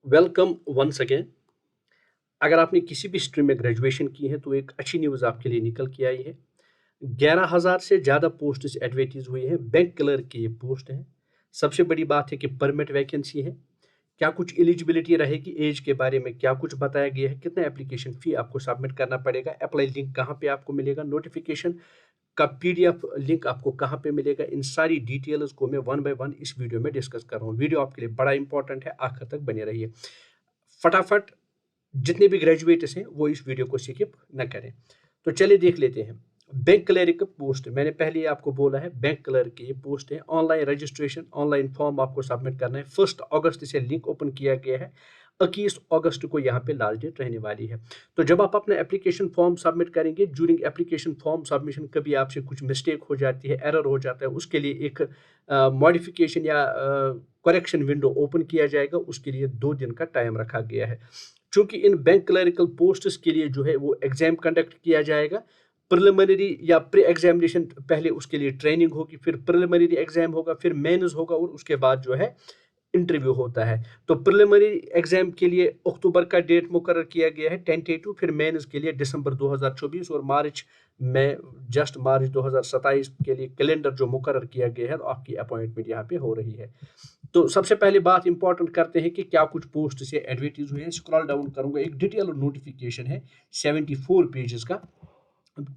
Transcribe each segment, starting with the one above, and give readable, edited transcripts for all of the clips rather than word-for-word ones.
Welcome once again. अगर आपने किसी भी स्ट्रीम में ग्रेजुएशन की है तो एक अच्छी न्यूज़ आपके लिए निकल के आई है। 11,000 से ज़्यादा पोस्ट एडवर्टीज हुई है। बैंक क्लर्क की ये पोस्ट है। सबसे बड़ी बात है कि परमिट वैकेंसी है। क्या कुछ एलिजिबिलिटी रहेगी, एज के बारे में क्या कुछ बताया गया है, कितना एप्लीकेशन फ़ी आपको सबमिट करना पड़ेगा, अप्लाई लिंक कहाँ पे आपको मिलेगा, नोटिफिकेशन का पीडीएफ लिंक आपको कहाँ पे मिलेगा, इन सारी डिटेल्स को मैं वन बाय वन इस वीडियो में डिस्कस कर रहा हूँ। वीडियो आपके लिए बड़ा इंपॉर्टेंट है, आखिर तक बने रहिए। फटाफट जितने भी ग्रेजुएट्स हैं वो इस वीडियो को स्किप न करें। तो चलिए देख लेते हैं। बैंक क्लर्क पोस्ट, मैंने पहले ही आपको बोला है, बैंक क्लर्क की ये पोस्ट है। ऑनलाइन रजिस्ट्रेशन, ऑनलाइन फॉर्म आपको सबमिट करना है। 1 अगस्त से लिंक ओपन किया गया है। 21 अगस्त को यहाँ पे लास्ट डेट रहने वाली है। तो जब आप अपना एप्लीकेशन फॉर्म सबमिट करेंगे, ड्यूरिंग एप्लीकेशन फॉर्म सबमिशन कभी आपसे कुछ मिस्टेक हो जाती है, एरर हो जाता है, उसके लिए एक मॉडिफिकेशन या करेक्शन विंडो ओपन किया जाएगा। उसके लिए 2 दिन का टाइम रखा गया है। चूंकि इन बैंक क्लरिकल पोस्ट्स के लिए जो है वो एग्जाम कंडक्ट किया जाएगा। प्रिलिमिनरी या प्री एग्जामिनेशन, पहले उसके लिए ट्रेनिंग होगी, फिर प्रिलिमिनरी एग्जाम होगा, फिर मेंस होगा और उसके बाद जो है इंटरव्यू होता है। तो प्रिलिमिनरी एग्जाम के लिए अक्टूबर का डेट मुकर्रर किया गया है टेंटेटिव, फिर मेंस के लिए दिसंबर 2024 और मार्च में मार्च 2027 के लिए कैलेंडर जो मुकर्रर किया गया है, तो आपकी अपॉइंटमेंट यहाँ पे हो रही है। तो सबसे पहले बात इंपॉर्टेंट करते हैं कि क्या कुछ पोस्ट से एडवर्टीज हुए हैं। स्क्रॉल डाउन करूंगा, एक डिटेल नोटिफिकेशन है 74 पेजेस का।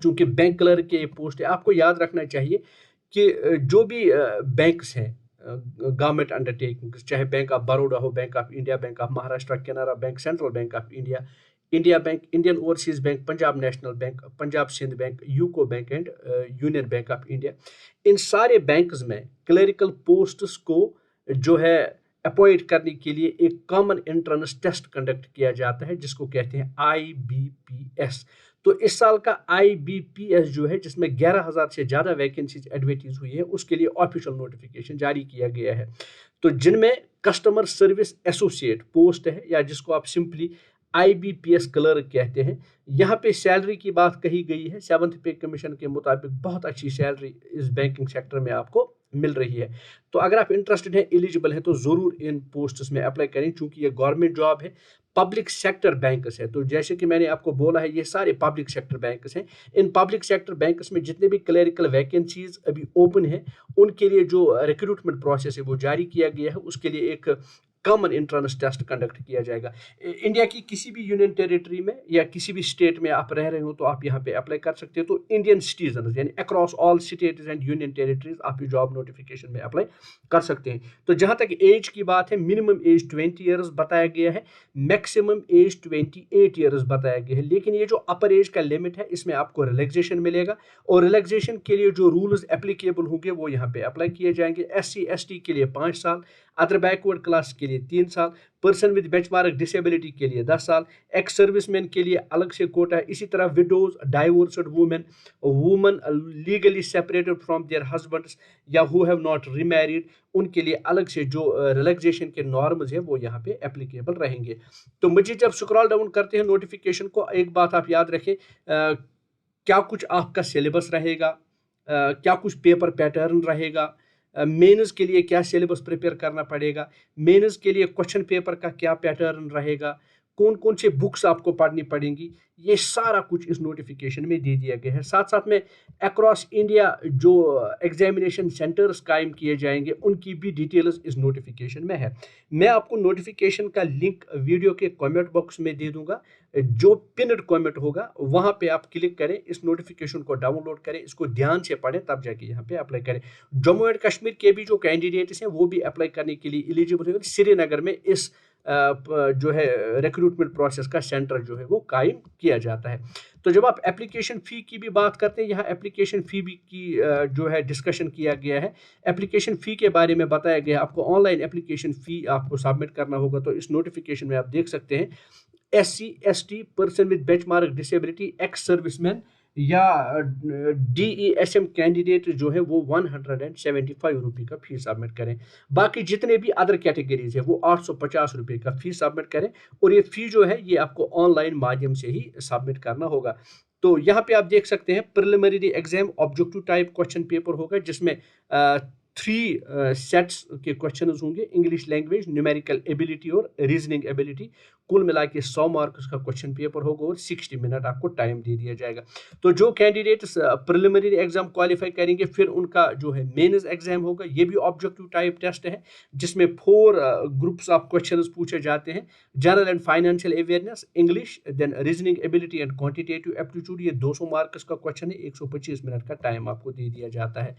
चूंकि बैंक क्लर्क के पोस्ट है, आपको याद रखना चाहिए कि जो भी बैंक्स हैं, गवर्नमेंट अंडरटेकिंग, चाहे बैंक ऑफ बड़ौदा हो, bank of India, bank of Maharashtra, Canara bank, central bank of India, India bank, Indian overseas bank, Punjab national bank, Punjab Sindh bank, UCO bank and union bank of India, इन सारे बैंक्स में क्लरिकल पोस्ट्स को जो है appoint करने के लिए एक कॉमन एंट्रेंस टेस्ट कंडक्ट किया जाता है, जिसको कहते हैं IBPS। तो इस साल का IBPS जो है, जिसमें 11,000 से ज़्यादा वैकेंसीज एडवर्टीज हुई है, उसके लिए ऑफिशियल नोटिफिकेशन जारी किया गया है। तो जिनमें कस्टमर सर्विस एसोसिएट पोस्ट है, या जिसको आप सिंपली IBPS क्लर्क कहते हैं, यहाँ पे सैलरी की बात कही गई है। 7th पे कमीशन के मुताबिक बहुत अच्छी सैलरी इस बैंकिंग सेक्टर में आपको मिल रही है। तो अगर आप इंटरेस्टेड हैं, एलिजिबल है, तो ज़रूर इन पोस्ट्स में अप्लाई करें, चूंकि ये गवर्नमेंट जॉब है, पब्लिक सेक्टर बैंक्स है। तो जैसे कि मैंने आपको बोला है, ये सारे पब्लिक सेक्टर बैंक्स हैं। इन पब्लिक सेक्टर बैंक्स में जितने भी क्लरिकल वैकेंसीज अभी ओपन है, उनके लिए जो रिक्रूटमेंट प्रोसेस है वो जारी किया गया है। उसके लिए एक कॉमन एंट्रेंस टेस्ट कंडक्ट किया जाएगा। इंडिया की किसी भी यूनियन टेरिटरी में या किसी भी स्टेट में आप रह रहे हो तो आप यहाँ पे अप्लाई कर सकते हो। तो इंडियन सिटीजन यानी across all states and union territories आप ये जॉब नोटिफिकेशन में अप्लाई कर सकते हैं। तो जहाँ तक एज की बात है, मिनिमम एज 20 ईयर्स बताया गया है, मैक्सिमम एज 28 ईयर्स बताया गया है। लेकिन ये जो अपर एज का लिमिट है, इसमें आपको रिलैक्सेशन मिलेगा, और रिलैक्सेशन के लिए जो रूल्स एप्लीकेबल होंगे वो यहाँ पे अप्लाई किए जाएंगे। SC ST के लिए 5 साल, अदर बैकवर्ड क्लास के लिए 3 साल, पर्सन विद बेंचमार्क डिसेबिलिटी के लिए 10 साल, एक्स सर्विसमैन के लिए अलग से कोटा है। इसी तरह widows, divorced woman legally separated from their husbands या हु हैव नॉट रीमैरिड, उनके लिए अलग से जो रिलैक्सेशन के नॉर्म्स है वो यहाँ पे एप्लीकेबल रहेंगे। तो मुझे जब स्क्रॉल डाउन करते हैं नोटिफिकेशन को, एक बात आप याद रखें, क्या कुछ आपका सिलेबस रहेगा, क्या कुछ पेपर पैटर्न रहेगा, मेंस के लिए क्या सिलेबस प्रिपेयर करना पड़ेगा, मेंस के लिए क्वेश्चन पेपर का क्या पैटर्न रहेगा, कौन कौन से बुक्स आपको पढ़नी पड़ेंगी, ये सारा कुछ इस नोटिफिकेशन में दे दिया गया है। साथ साथ में अक्रॉस इंडिया जो एग्जामिनेशन सेंटर्स कायम किए जाएंगे, उनकी भी डिटेल्स इस नोटिफिकेशन में है। मैं आपको नोटिफिकेशन का लिंक वीडियो के कमेंट बॉक्स में दे दूंगा। जो पिनड कमेंट होगा वहां पे आप क्लिक करें, इस नोटिफिकेशन को डाउनलोड करें, इसको ध्यान से पढ़ें, तब जाके यहाँ पे अप्लाई करें। जम्मू एंड कश्मीर के भी जो कैंडिडेट्स हैं वो भी अप्लाई करने के लिए एलिजिबल है। श्रीनगर में इस जो है रिक्रूटमेंट प्रोसेस का सेंटर जो है वो कायम किया जाता है। तो जब आप एप्लीकेशन फ़ी की भी बात करते हैं, यहाँ एप्लीकेशन फ़ी भी की जो है डिस्कशन किया गया है। एप्लीकेशन फ़ी के बारे में बताया गया है, आपको ऑनलाइन एप्लीकेशन फ़ी आपको सबमिट करना होगा। तो इस नोटिफिकेशन में आप देख सकते हैं, SC ST, person with benchmark disability, ex serviceman या DESM कैंडिडेट जो है वो 175 रुपये का फीस सबमिट करें। बाकी जितने भी अदर कैटेगरीज है वो 850 रुपये का फीस सबमिट करें, और ये फी जो है ये आपको ऑनलाइन माध्यम से ही सबमिट करना होगा। तो यहाँ पे आप देख सकते हैं, preliminary exam objective type question paper होगा, जिसमें 3 सेट्स के क्वेश्चन होंगे, इंग्लिश लैंग्वेज, न्यूमेरिकल एबिलिटी और रीजनिंग एबिलिटी। कुल मिला के 100 मार्क्स का क्वेश्चन पेपर होगा और 60 मिनट आपको टाइम दे दिया जाएगा। तो जो कैंडिडेट्स प्रिलिमिनरी एग्जाम क्वालिफाई करेंगे, फिर उनका जो है मेंस एग्जाम होगा। ये भी ऑब्जेक्टिव टाइप टेस्ट है, जिसमें 4 ग्रुप्स ऑफ क्वेश्चंस पूछे जाते हैं। General and financial awareness, English, then reasoning ability and quantitative aptitude. ये 200 मार्क्स का क्वेश्चन है, 125 मिनट का टाइम आपको दे दिया जाता है।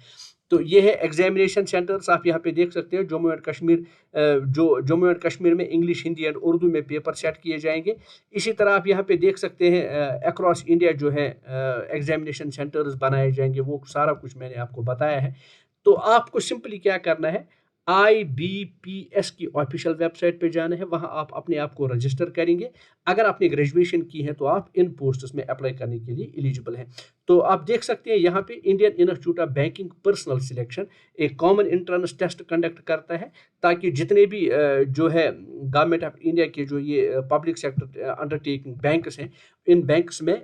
तो ये है एग्जामिनेशन सेंटर्स, आप यहाँ पे देख सकते हैं। जम्मू एंड कश्मीर, जो जम्मू एंड कश्मीर में इंग्लिश, हिंदी एंड उर्दू में पेपर सेट किए जाएंगे। इसी तरह आप यहाँ पे देख सकते हैं अक्रॉस इंडिया जो है एग्जामिनेशन सेंटर्स बनाए जाएंगे। वो सारा कुछ मैंने आपको बताया है। तो आपको सिंपली क्या करना है, IBPS की ऑफिशियल वेबसाइट पे जाना है, वहाँ आप अपने आप को रजिस्टर करेंगे। अगर आपने ग्रेजुएशन की है तो आप इन पोस्ट्स में अप्लाई करने के लिए एलिजिबल हैं। तो आप देख सकते हैं यहाँ पे Indian institute of banking personal selection एक कॉमन एंट्रेंस टेस्ट कंडक्ट करता है, ताकि जितने भी जो है गवर्नमेंट ऑफ इंडिया के जो ये पब्लिक सेक्टर अंडरटेकिंग बैंक्स हैं, इन बैंक्स में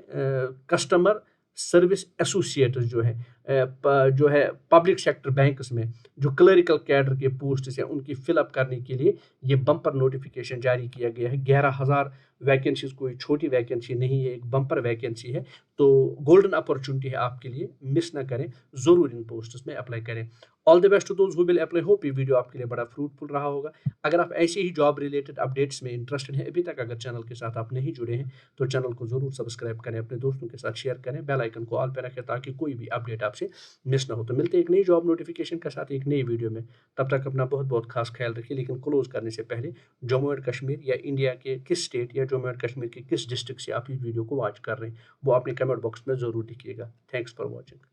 कस्टमर सर्विस एसोसिएट्स जो है पब्लिक सेक्टर बैंक्स में जो क्लरिकल कैडर के पोस्ट हैं, उनकी फिलअप करने के लिए ये बम्पर नोटिफिकेशन जारी किया गया है। 11,000 वैकेंसीज कोई छोटी वैकेंसी नहीं है, एक बम्पर वैकेंसी है। तो गोल्डन अपॉर्चुनिटी है आपके लिए, मिस ना करें, ज़रूर इन पोस्ट्स में अप्लाई करें। All the best to those who will apply. Hope ये वीडियो आपके लिए बड़ा फ्रूटफुल रहा होगा। अगर आप ऐसे ही जॉब रिलेटेड अपडेट्स में इंटरेस्टेड हैं, अभी तक अगर चैनल के साथ आप नहीं जुड़े हैं तो चैनल को ज़रूर सब्सक्राइब करें, अपने दोस्तों के साथ शेयर करें, बेल आइकन को ऑल पे रखें ताकि कोई भी अपडेट आपसे मिस ना हो। तो मिलते हैं एक नई जॉब नोटिफिकेशन के साथ एक नई वीडियो में। तब तक अपना बहुत बहुत खास ख्याल रखिए। लेकिन क्लोज करने से पहले जम्मू एंड कश्मीर या इंडिया के किस स्टेट या जम्मू एंड कश्मीर के किस डिस्ट्रिक्ट से आप इस वीडियो को वॉच कर रहे हैं, वो अपने कमेंट बॉक्स में ज़रूर लिखिएगा। Thanks for watching.